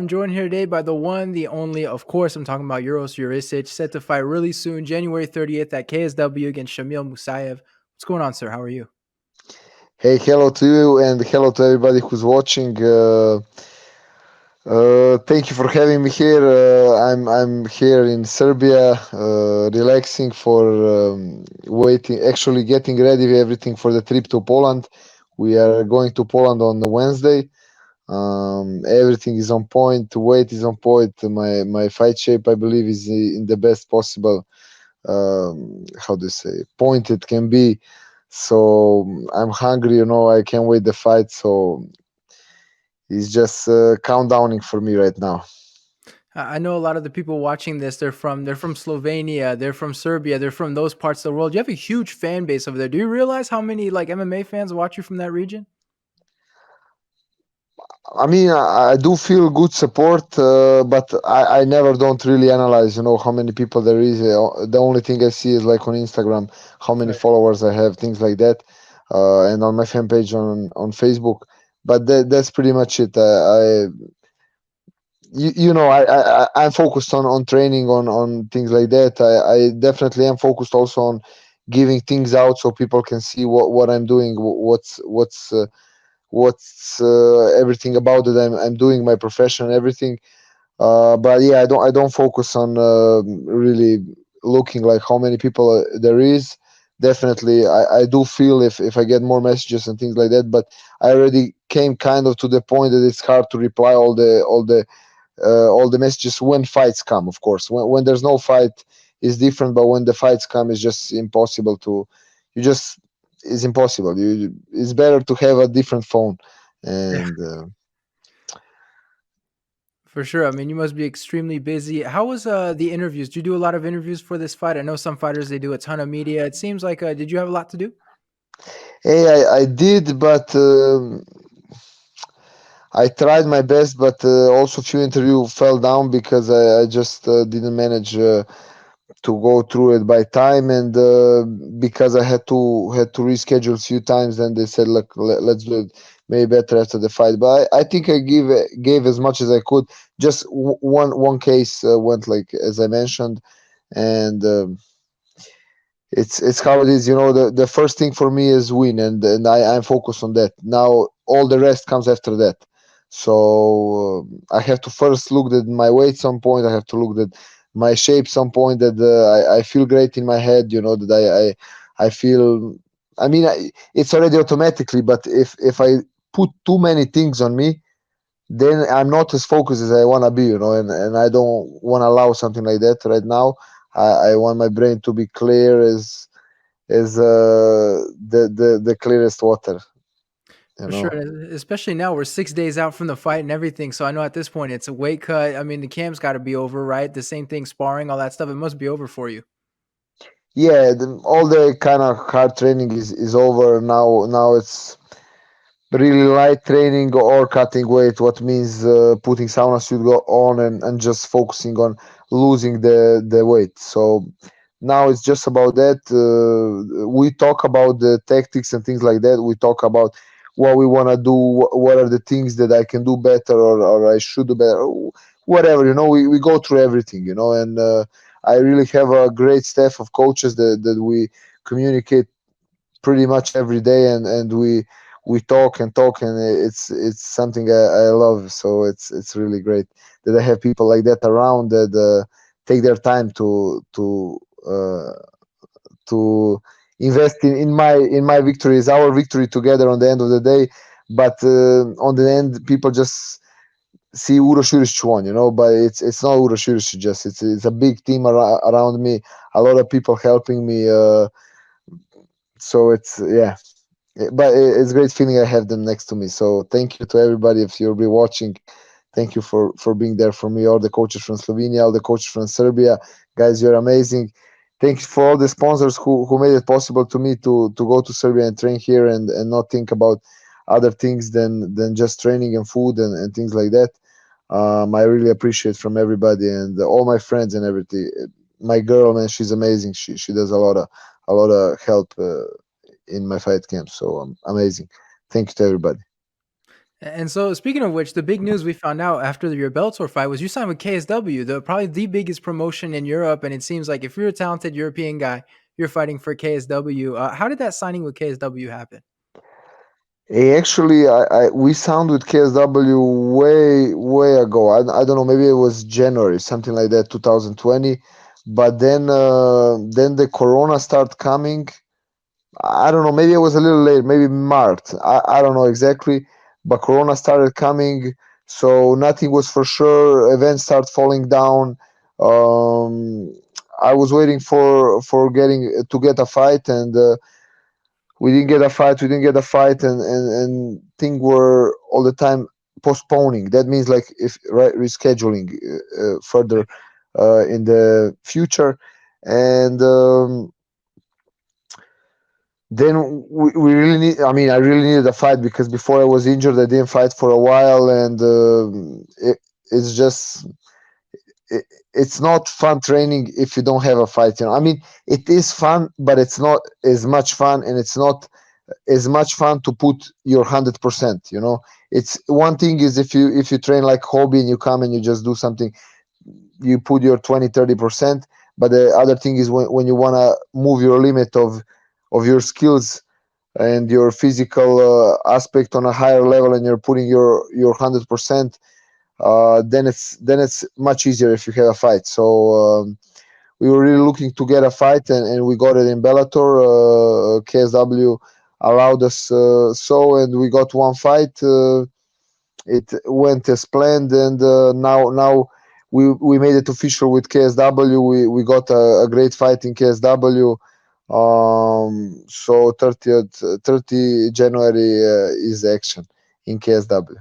I'm joined here today by the one, the only, of course, I'm talking about Uros Jurisic, set to fight really soon, January 30th at KSW against Shamil Musaev. What's going on, sir? How are you? Hey, hello to you and hello to everybody who's watching. Thank you for having me here. I'm here in Serbia, relaxing for waiting, actually getting ready everything for the trip to Poland. We are going to Poland on Wednesday. Everything is on point. Weight is on point. My fight shape, I believe, is in the best possible. How do you say point it can be. So I'm hungry. I can't wait the fight. So it's just countdowning for me right now. I know a lot of the people watching this, they're from Slovenia, they're from Serbia, they're from those parts of the world. You have a huge fan base over there. Do you realize how many like MMA fans watch you from that region? I mean, I do feel good support, but I never don't really analyze, how many people there is. The only thing I see is like on Instagram, how many Right. followers I have, things like that, and on my fan page on Facebook. But that's pretty much it. I'm focused on training on things like that. I definitely am focused also on giving things out so people can see what I'm doing, what's everything about it I'm doing, my profession and everything. But yeah, I don't focus on really looking like how many people there is. Definitely, I do feel if I get more messages and things like that, but I already came kind of to the point that it's hard to reply all the messages when fights come. Of course, when there's no fight is different, but when the fights come, it's just impossible to. You just it's impossible. It's better to have a different phone, Yeah, and for sure. I mean, you must be extremely busy. How was the interviews? Do you do a lot of interviews for this fight? I know some fighters they do a ton of media. It seems like did you have a lot to do? hey, I did, but I tried my best, but also few interview fell down because I just didn't manage. To go through it by time, and because I had to reschedule a few times, then they said, look, let's do it maybe better after the fight. But I think I gave as much as I could. Just one case went like as I mentioned, and it's how it is. The first thing for me is win, and I'm focused on that. Now all the rest comes after that. So I have to first look at my weight some point. I have to look at my shape some point, that I feel great in my head. That I feel. I mean, it's already automatically. But if I put too many things on me, then I'm not as focused as I want to be. And I don't want to allow something like that right now. I want my brain to be clear as the clearest water. You For sure, know. and especially now we're 6 days out from the fight and everything. So I know at this point it's a weight cut. I mean, the camp's got to be over, right? The same thing, sparring, all that stuff. It must be over for you. Yeah, all the kind of hard training is over now. Now it's really light training or cutting weight, what means putting sauna suit on, and just focusing on losing the weight. So now it's just about that. We talk about the tactics and things like that. We talk about what we want to do, what are the things that I can do better, or I should do better, whatever. We go through everything, and I really have a great staff of coaches that we communicate pretty much every day, and we talk and talk, and it's something I love. So it's really great that I have people like that around, that take their time uh, to invest in my victory. Is our victory together on the end of the day. But on the end, people just see Uros Jurisic won, but it's not Uros Jurisic, just it's a big team around me, a lot of people helping me. So it's, yeah. But it's a great feeling I have them next to me. So thank you to everybody if you'll be watching. Thank you for being there for me. All the coaches from Slovenia, all the coaches from Serbia, guys, you're amazing. Thank you for all the sponsors who made it possible to me to go to Serbia and train here, and not think about other things than just training and food and things like that. I really appreciate from everybody and all my friends and everything. My girl, man, she's amazing. She does a lot of help in my fight camp. So amazing. Thank you to everybody. And so, speaking of which, the big news we found out after your Bellator fight was you signed with KSW, the probably the biggest promotion in Europe. And it seems like if you're a talented European guy, you're fighting for KSW. How did that signing with KSW happen? Actually, we signed with KSW way ago. I don't know, maybe it was January, something like that, 2020. But then the Corona started coming. I don't know, maybe it was a little late, maybe March. I don't know exactly, but Corona started coming, so nothing was for sure. Events start falling down. Um, I was waiting for getting to get a fight, and we didn't get a fight. We didn't get a fight, and things were all the time postponing. That means like if right rescheduling further in the future, and. Then we really need. I mean, I really needed a fight because before I was injured, I didn't fight for a while, and it's just it, it's not fun training if you don't have a fight. I mean, it is fun, but it's not as much fun, and it's not as much fun to put your 100%. It's one thing is if you train like hobby and you come and you just do something, you put your 20-30%. But the other thing is when you want to move your limit of your skills and your physical aspect on a higher level, and you're putting your 100%, then it's much easier if you have a fight. So we were really looking to get a fight, and we got it in Bellator. KSW allowed us so, and we got one fight. It went as planned, and now we made it official with KSW. We got a great fight in KSW. So 30 January is action in KSW.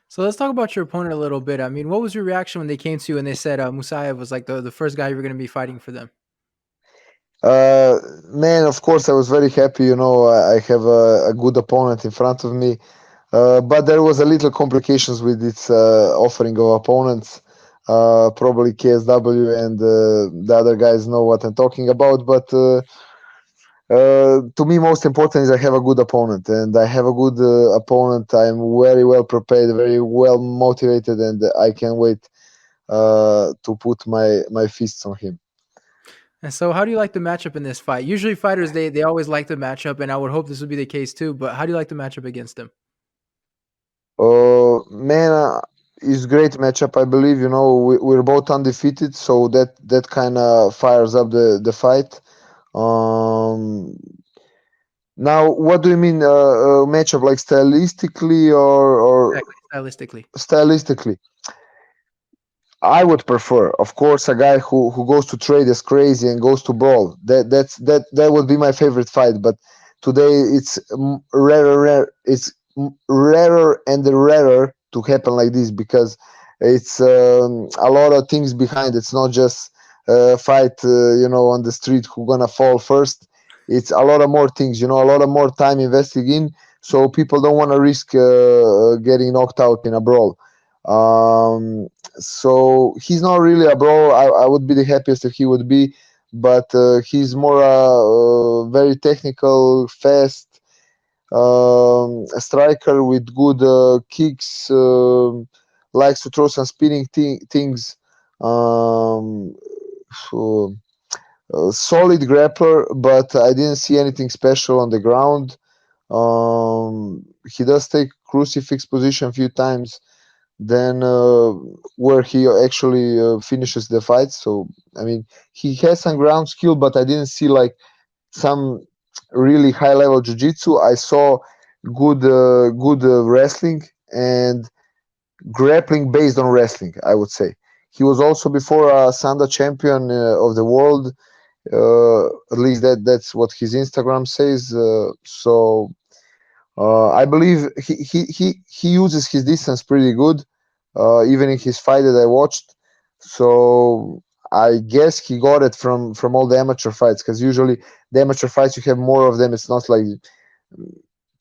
So let's talk about your opponent a little bit. I mean, what was your reaction when they came to you and they said Musaev was like the first guy you were going to be fighting for them? Uh, Man, of course, I was very happy. I have a good opponent in front of me, but there was a little complications with its offering of opponents. Probably KSW and the other guys know what I'm talking about. But to me, most important is I have a good opponent, and I have a good opponent. I'm very well prepared, very well motivated, and I can't wait to put my fists on him. And so, how do you like the matchup in this fight? Usually, fighters they always like the matchup, and I would hope this would be the case too. But how do you like the matchup against him? Man, it's great matchup. I believe we're both undefeated, so that kind of fires up the fight. Um, Now, what do you mean matchup? Like stylistically or Exactly, stylistically. stylistically? I would prefer, of course, a guy who goes to trade as crazy and goes to brawl. That would be my favorite fight. But today it's rarer. It's rarer and rarer to happen like this because it's a lot of things behind. It's not just fight, on the street who gonna fall first. It's a lot of more things, a lot of more time invested in. So people don't want to risk getting knocked out in a brawl. Um, so he's not really a bro. I would be the happiest if he would be, but he's more very technical, fast a striker with good kicks. Likes to throw some spinning things. Um, so, Solid grappler, but I didn't see anything special on the ground. He does take crucifix position a few times, then where he actually finishes the fight. So I mean, he has some ground skill, but I didn't see like some really high level jiu-jitsu. I saw good wrestling and grappling based on wrestling, I would say. He was also before a Sanda champion of the world. At least that's what his Instagram says. So I believe he uses his distance pretty good, even in his fight that I watched. So I guess he got it from all the amateur fights, because usually the amateur fights you have more of them. It's not like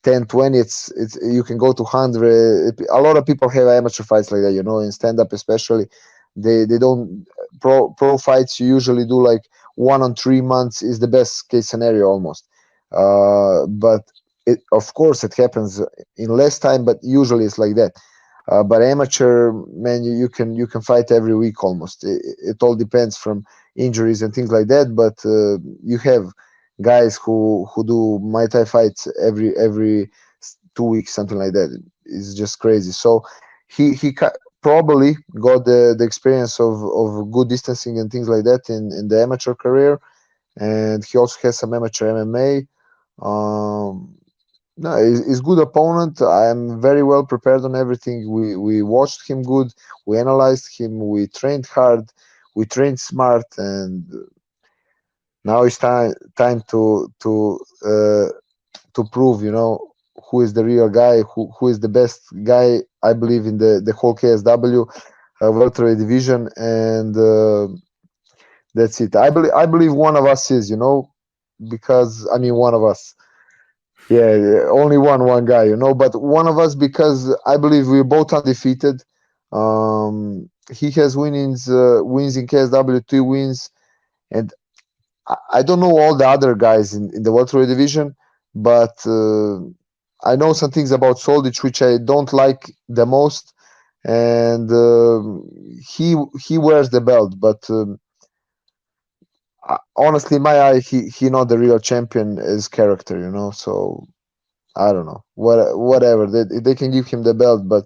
10, 20. It's you can go to 100. A lot of people have amateur fights like that, in stand up especially. They don't pro fights. You usually do like 1 on 3 months is the best case scenario almost. But of course it happens in less time, but usually it's like that. But amateur, man, you can fight every week almost. It all depends from injuries and things like that. But you have guys who do Muay Thai fights every 2 weeks, something like that. It's just crazy. So probably got the experience of good distancing and things like that in the amateur career, and he also has some amateur MMA. Um, no, he's good opponent. I'm very well prepared on everything. We watched him good. We analyzed him. We trained hard. We trained smart, and now it's time to prove, who is the real guy, who is the best guy. I believe in the whole KSW welterweight division, and that's it. I believe one of us is, because I mean one of us. Yeah, yeah, only one guy, but one of us, because I believe we're both undefeated. He has wins in KSW, 2 wins, and I don't know all the other guys in the welterweight division, but I know some things about Soldic which I don't like the most, and he wears the belt, but honestly, in my eye, he not the real champion as character, So I don't know. Whatever. They can give him the belt, but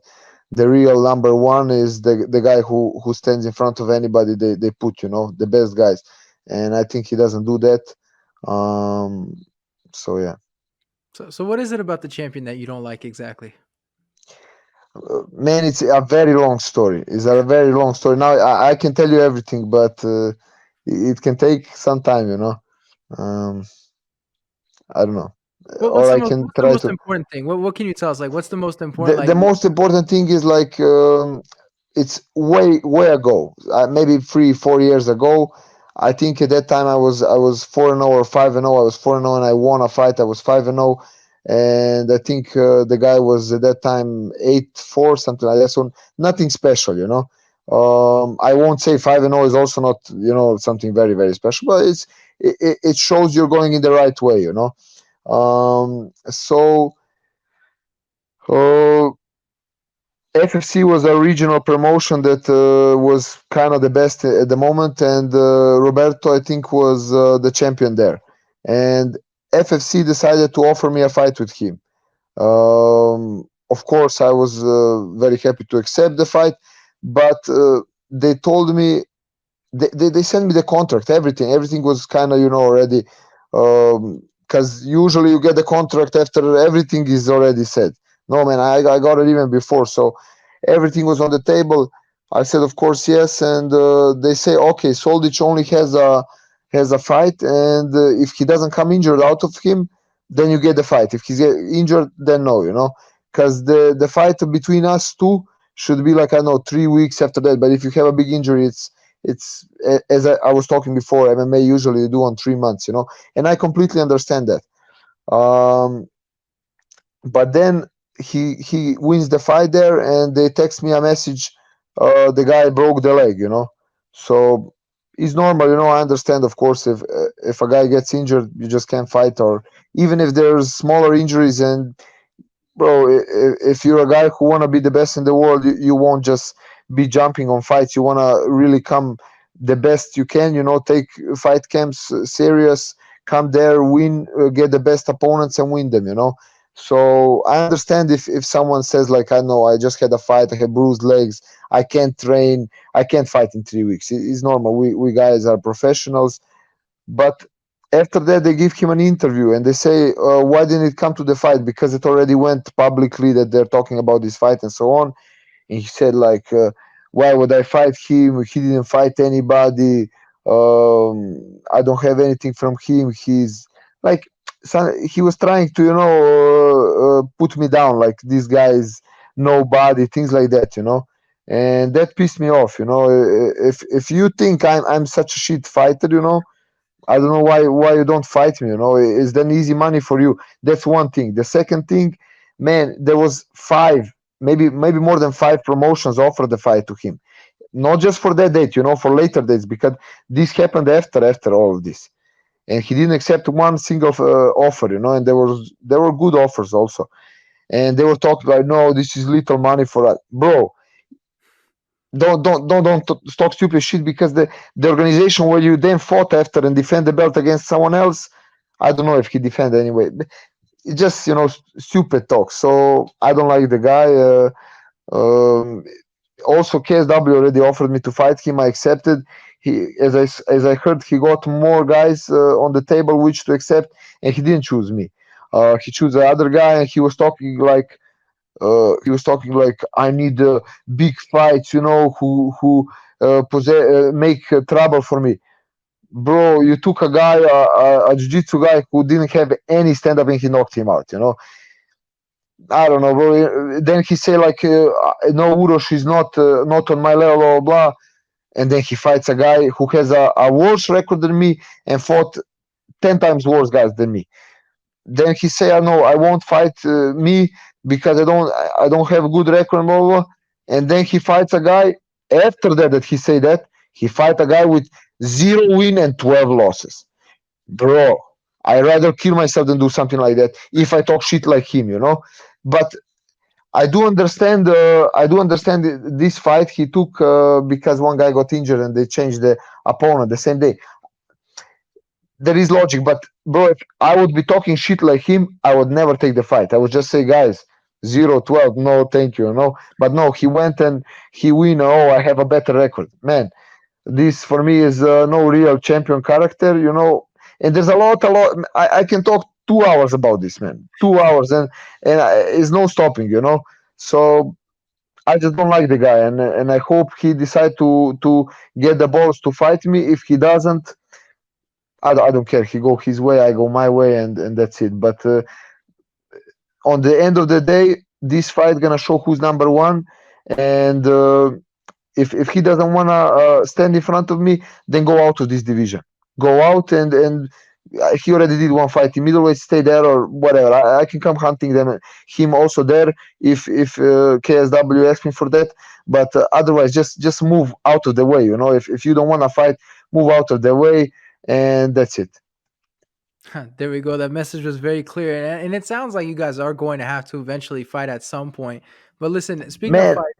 the real number one is the guy who stands in front of anybody they put, the best guys. And I think he doesn't do that. Um, so yeah. So what is it about the champion that you don't like exactly? Man, it's a very long story. It's a very long story. Now I can tell you everything, but it can take some time, Um, I don't know. Or I can What's the try most to. important thing? What can you tell us? Like, what's the most important? The Like, most important thing is like it's way ago, maybe 3 4 years ago. I think at that time I was 4-0 or 5-0. I was 4-0 and I won a fight. I was 5-0, and I think the guy was at that time 8-4, something like that. So nothing special, I won't say 5-0 is also not, something very very special, but it shows you're going in the right way, so uh, FFC was a regional promotion that was kind of the best at the moment, and Roberto, I think, was the champion there. And FFC decided to offer me a fight with him. Of course, I was very happy to accept the fight, but they told me they sent me the contract, everything was kind of already, because usually you get the contract after everything is already said. No, man, I got it even before, so everything was on the table. I said of course yes, and they say okay, Soldic only has a fight, and if he doesn't come injured out of him, then you get the fight. If he's injured, then no, because the fight between us two should be like, I don't know, 3 weeks after that. But if you have a big injury, as I was talking before, MMA usually you do on 3 months, and I completely understand that. Um, but then he wins the fight there, and they text me a message. The guy broke the leg, so it's normal, I understand, of course, if a guy gets injured, you just can't fight, or even if there's smaller injuries. And bro, if you're a guy who want to be the best in the world, you won't just be jumping on fights. You want to really come the best you can, take fight camps serious, come there, win, get the best opponents and win them, so I understand if someone says like, I know I just had a fight, I had bruised legs, I can't train, I can't fight in 3 weeks. It's normal. We guys are professionals. But after that, they give him an interview and they say, why didn't it come to the fight? Because it already went publicly that they're talking about this fight and so on. And he said, like, why would I fight him? He didn't fight anybody. I don't have anything from him. He's like, he was trying to, put me down, like, this guy is nobody, things like that, And that pissed me off, If you think I'm such a shit fighter, I don't know why you don't fight me. It's then easy money for you. That's one thing. The second thing, man, there was five, maybe more than five promotions offered the fight to him. Not just for that date, for later dates, because this happened after all of this. and he didn't accept one single offer, and there were good offers also, and they were talking like, no, this is little money for us, bro. Don't talk stupid shit, because the organization where you then fought after and defend the belt against someone else, I don't know if he defended anyway. It's just stupid talk. So I don't like the guy. Also, KSW already offered me to fight him. I accepted. He, as I heard, he got more guys on the table which to accept, and he didn't choose me. He chose the other guy, and he was talking like I need big fights, who make trouble for me. Bro, you took a guy, a jiu-jitsu guy who didn't have any stand-up, and he knocked him out. I don't know, bro. Then he say like, no, Uros is not on my level, blah, blah, blah. And then he fights a guy who has a worse record than me and fought 10 times worse guys than me. Then he say, "I know I won't fight me because I don't have a good record, blah, blah, blah." And then he fights a guy after that he say that he fight a guy with 0 win and 12 losses. Bro, I rather kill myself than do something like that if I talk shit like him. But I do understand. This fight he took because one guy got injured and they changed the opponent the same day. There is logic, but bro, if I would be talking shit like him, I would never take the fight. I would just say, guys, 0-12, no, thank you. But no, he went and he win. Oh, I have a better record, man. This for me is no real champion character. And there's a lot. I can talk 2 hours about this, man. 2 hours, and it's no stopping. So I just don't like the guy, and I hope he decide to get the balls to fight me. If he doesn't, I don't care. He go his way, I go my way, and that's it. But on the end of the day, this fight gonna show who's number one. And if he doesn't wanna stand in front of me, then go out of this division. Go out, and he already did one fight in middleweight. Stay there or whatever. I can come hunting him also there if KSW asks me for that. But otherwise, just move out of the way. If you don't wanna fight, move out of the way, and that's it. There we go. That message was very clear, and it sounds like you guys are going to have to eventually fight at some point. But listen, speaking of Man, fight,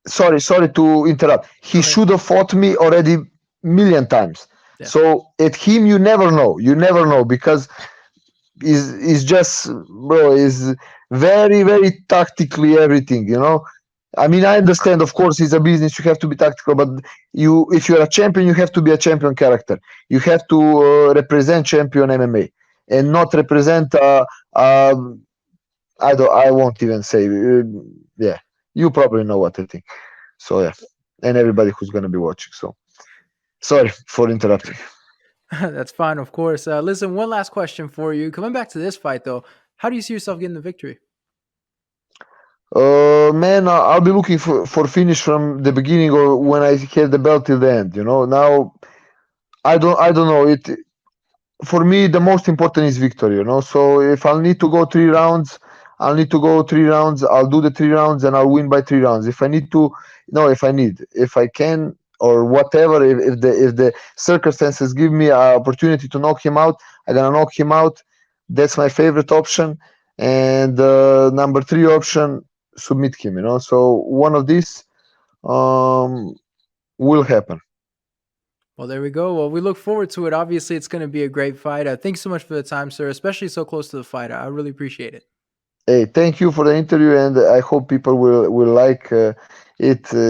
sorry to interrupt. He go ahead. should have fought me already million times. Yeah. So at him, you never know. You never know, because is just, bro, is very very tactically everything. I mean, I understand, of course, it's a business, you have to be tactical, but if you're a champion, you have to be a champion character. You have to represent champion MMA, and not represent I won't even say, yeah, you probably know what I think. So yeah, and everybody who's gonna be watching. So sorry for interrupting. That's fine, of course. Listen, one last question for you. Coming back to this fight, though, how do you see yourself getting the victory? Man, I'll be looking for finish from the beginning, or when I had the belt till the end. Now I don't know it. For me, the most important is victory. So if I'll need to go 3 rounds, I'll need to go 3 rounds. I'll do the 3 rounds, and I'll win by 3 rounds. If I need to, no, if I can, or whatever, if the circumstances give me an opportunity to knock him out, I'm gonna knock him out. That's my favorite option. And number 3 option, submit him. So one of these will happen. Well, there we go. Well, we look forward to it. Obviously, it's going to be a great fight. Thanks so much for the time, sir, especially so close to the fight. I really appreciate it. Hey, thank you for the interview, and I hope people will like it.